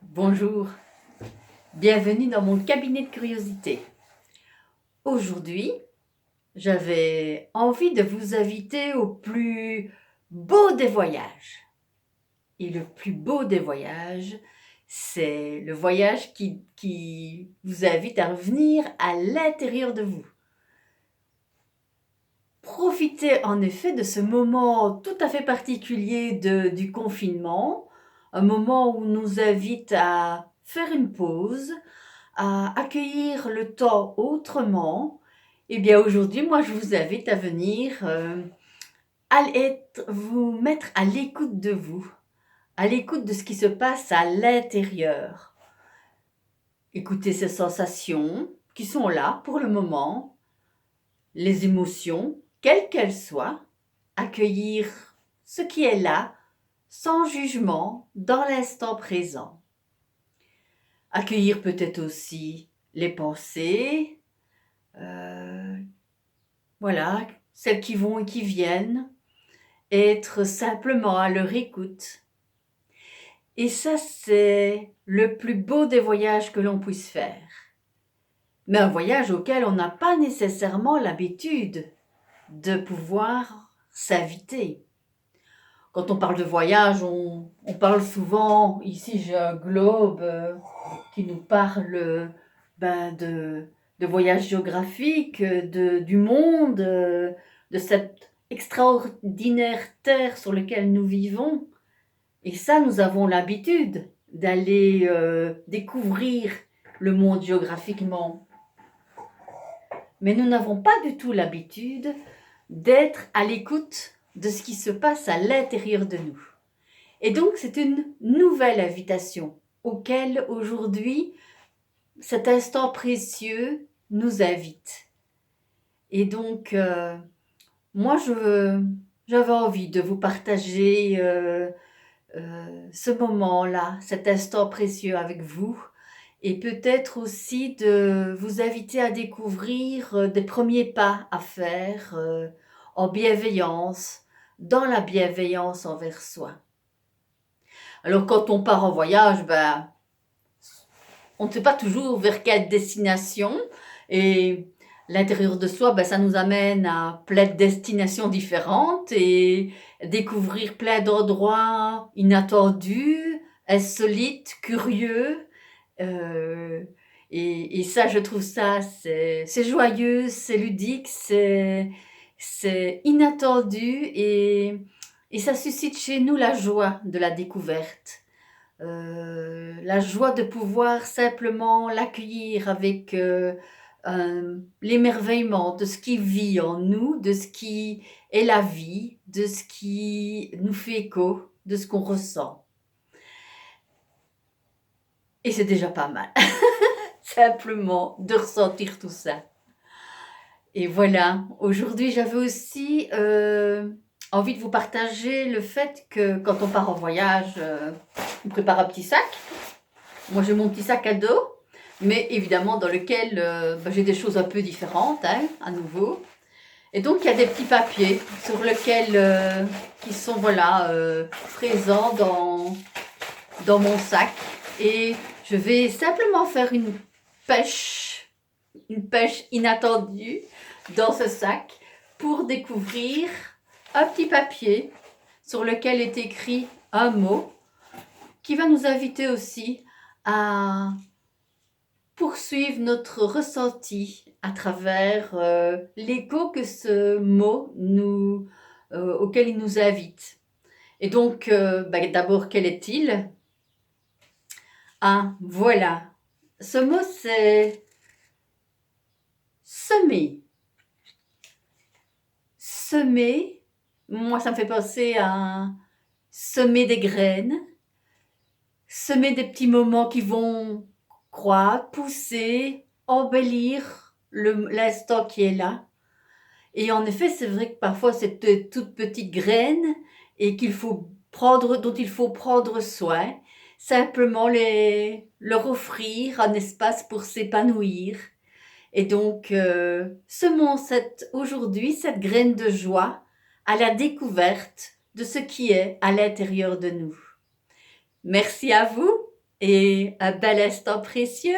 Bonjour, bienvenue dans mon cabinet de curiosité. Aujourd'hui, j'avais envie de vous inviter au plus beau des voyages. Et le plus beau des voyages, c'est le voyage qui vous invite à revenir à l'intérieur de vous. Profitez en effet de ce moment tout à fait particulier du confinement, un moment où on nous invite à faire une pause, à accueillir le temps autrement. Eh bien aujourd'hui, moi je vous invite à venir vous mettre à l'écoute de vous, à l'écoute de ce qui se passe à l'intérieur. Écoutez ces sensations qui sont là pour le moment, les émotions, quelles qu'elles soient, accueillir ce qui est là, sans jugement, dans l'instant présent. Accueillir peut-être aussi les pensées, voilà, celles qui vont et qui viennent, être simplement à leur écoute. Et ça, c'est le plus beau des voyages que l'on puisse faire. Mais un voyage auquel on n'a pas nécessairement l'habitude de pouvoir s'inviter. Quand on parle de voyage, on parle souvent, ici j'ai un globe qui nous parle de voyage géographique, du monde, de cette extraordinaire terre sur laquelle nous vivons. Et ça, nous avons l'habitude d'aller découvrir le monde géographiquement. Mais nous n'avons pas du tout l'habitude d'être à l'écoute de ce qui se passe à l'intérieur de nous. Et donc, c'est une nouvelle invitation auquel aujourd'hui, cet instant précieux nous invite. Et donc, moi, j'avais envie de vous partager ce moment-là, cet instant précieux avec vous, et peut-être aussi de vous inviter à découvrir des premiers pas à faire en bienveillance, dans la bienveillance envers soi. Alors quand on part en voyage, on ne sait pas toujours vers quelle destination, et l'intérieur de soi, ça nous amène à plein de destinations différentes et découvrir plein d'endroits inattendus, insolites, curieux. Euh, et ça, je trouve ça, c'est joyeux, c'est ludique, c'est inattendu et ça suscite chez nous la joie de la découverte. La joie de pouvoir simplement l'accueillir avec l'émerveillement de ce qui vit en nous, de ce qui est la vie, de ce qui nous fait écho, de ce qu'on ressent. Et c'est déjà pas mal, simplement de ressentir tout ça. Et voilà, aujourd'hui j'avais aussi envie de vous partager le fait que quand on part en voyage, on prépare un petit sac. Moi j'ai mon petit sac à dos, mais évidemment dans lequel j'ai des choses un peu différentes, à nouveau. Et donc il y a des petits papiers sur lesquels qui sont présents dans mon sac. Et je vais simplement faire une pêche inattendue dans ce sac pour découvrir un petit papier sur lequel est écrit un mot qui va nous inviter aussi à poursuivre notre ressenti à travers l'écho que ce mot auquel il nous invite. Et donc, d'abord, quel est-il? Ah, voilà. Ce mot, c'est semer. Semer, moi, ça me fait penser à semer des graines, semer des petits moments qui vont croître, pousser, embellir l'instant qui est là. Et en effet, c'est vrai que parfois c'est toute petite graine et dont il faut prendre soin, simplement leur offrir un espace pour s'épanouir. Et donc, semons aujourd'hui cette graine de joie à la découverte de ce qui est à l'intérieur de nous. Merci à vous et un bel instant précieux.